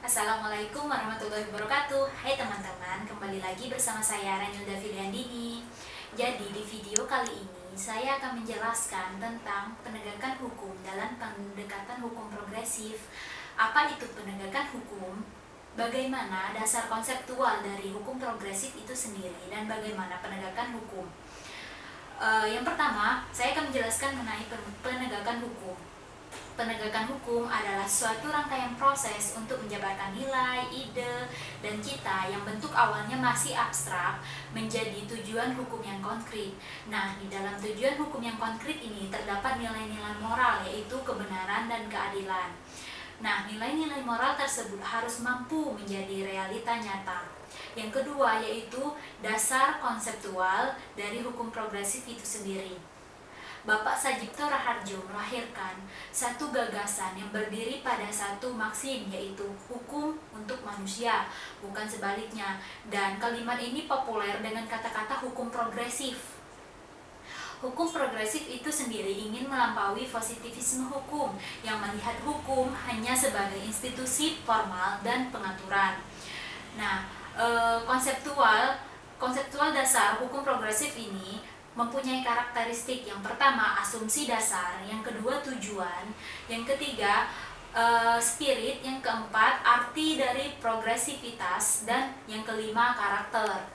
Assalamualaikum warahmatullahi wabarakatuh. Hai teman-teman, kembali lagi bersama saya Ranyulda Filiandini. Jadi di video kali ini saya akan menjelaskan tentang penegakan hukum dalam pendekatan hukum progresif. Apa itu penegakan hukum? Bagaimana dasar konseptual dari hukum progresif itu sendiri dan bagaimana penegakan hukum? Yang pertama, saya akan menjelaskan mengenai penegakan hukum. Penegakan hukum adalah suatu rangkaian proses untuk menjabarkan nilai, ide, dan cita yang bentuk awalnya masih abstrak menjadi tujuan hukum yang konkret. Nah, di dalam tujuan hukum yang konkret ini terdapat nilai-nilai moral, yaitu kebenaran dan keadilan. Nah, nilai-nilai moral tersebut harus mampu menjadi realita nyata. Yang kedua yaitu dasar konseptual dari hukum progresif itu sendiri. Bapak Sajipto Raharjo melahirkan satu gagasan yang berdiri pada satu maksim, yaitu hukum untuk manusia, bukan sebaliknya. Dan kalimat ini populer dengan kata-kata hukum progresif. Hukum progresif itu sendiri ingin melampaui positivisme hukum yang melihat hukum hanya sebagai institusi formal dan pengaturan. Nah, konseptual dasar hukum progresif ini mempunyai karakteristik. Yang pertama, asumsi dasar, yang kedua tujuan, yang ketiga spirit, yang keempat arti dari progresivitas, dan yang kelima karakter.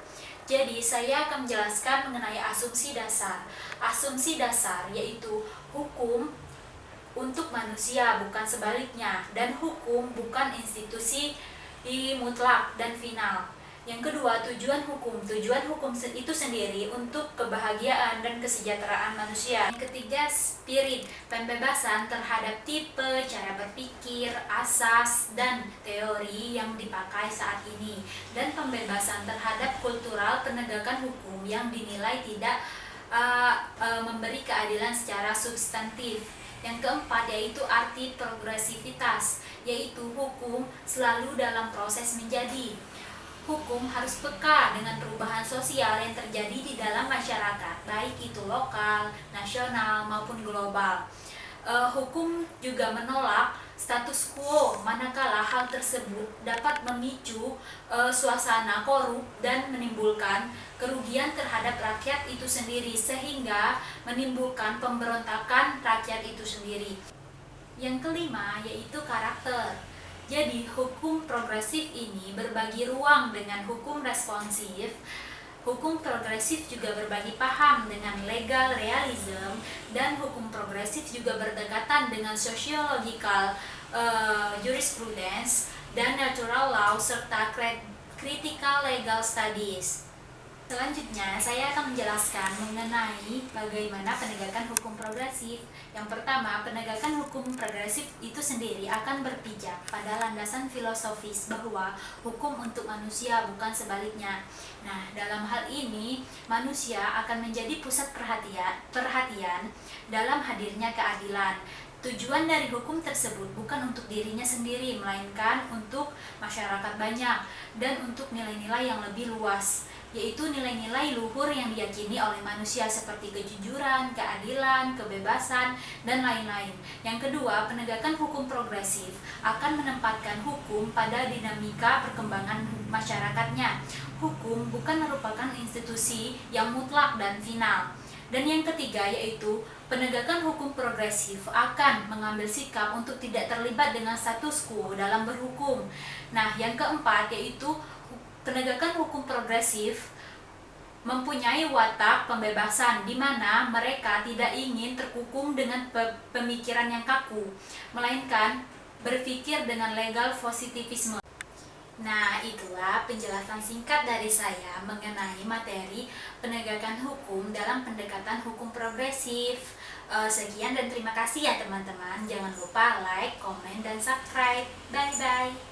Jadi saya akan menjelaskan mengenai asumsi dasar. Asumsi dasar yaitu hukum untuk manusia, bukan sebaliknya, dan hukum bukan institusi mutlak dan final. Yang kedua, tujuan hukum. Tujuan hukum itu sendiri untuk kebahagiaan dan kesejahteraan manusia. Yang ketiga, spirit, pembebasan terhadap tipe, cara berpikir, asas, dan teori yang dipakai saat ini. Dan pembebasan terhadap kultural penegakan hukum yang dinilai tidak memberi keadilan secara substantif. Yang keempat yaitu arti progresivitas, yaitu hukum selalu dalam proses menjadi. Hukum harus peka dengan perubahan sosial yang terjadi di dalam masyarakat, baik itu lokal, nasional, maupun global. Hukum juga menolak status quo manakala hal tersebut dapat memicu suasana korup dan menimbulkan kerugian terhadap rakyat itu sendiri, sehingga menimbulkan pemberontakan rakyat itu sendiri. Yang kelima yaitu karakter. Jadi hukum progresif ini berbagi ruang dengan hukum responsif. Hukum progresif juga berbagi paham dengan legal realism, dan hukum progresif juga berdekatan dengan sociological jurisprudence dan natural law serta critical legal studies. Selanjutnya, saya akan menjelaskan mengenai bagaimana penegakan hukum progresif. Yang pertama, penegakan hukum progresif itu sendiri akan berpijak pada landasan filosofis bahwa hukum untuk manusia, bukan sebaliknya. Nah, dalam hal ini, manusia akan menjadi pusat perhatian dalam hadirnya keadilan. Tujuan dari hukum tersebut bukan untuk dirinya sendiri, melainkan untuk masyarakat banyak dan untuk nilai-nilai yang lebih luas, yaitu nilai-nilai luhur yang diyakini oleh manusia seperti kejujuran, keadilan, kebebasan, dan lain-lain. Yang kedua, penegakan hukum progresif akan menempatkan hukum pada dinamika perkembangan masyarakatnya. Hukum bukan merupakan institusi yang mutlak dan final. Dan yang ketiga yaitu penegakan hukum progresif akan mengambil sikap untuk tidak terlibat dengan status quo dalam berhukum. Nah, yang keempat yaitu penegakan hukum progresif mempunyai watak pembebasan, di mana mereka tidak ingin terkukung dengan pemikiran yang kaku, melainkan berpikir dengan legal positivisme. Nah, itulah penjelasan singkat dari saya mengenai materi penegakan hukum dalam pendekatan hukum progresif. Sekian dan terima kasih ya teman-teman. Jangan lupa like, komen, dan subscribe. Bye-bye.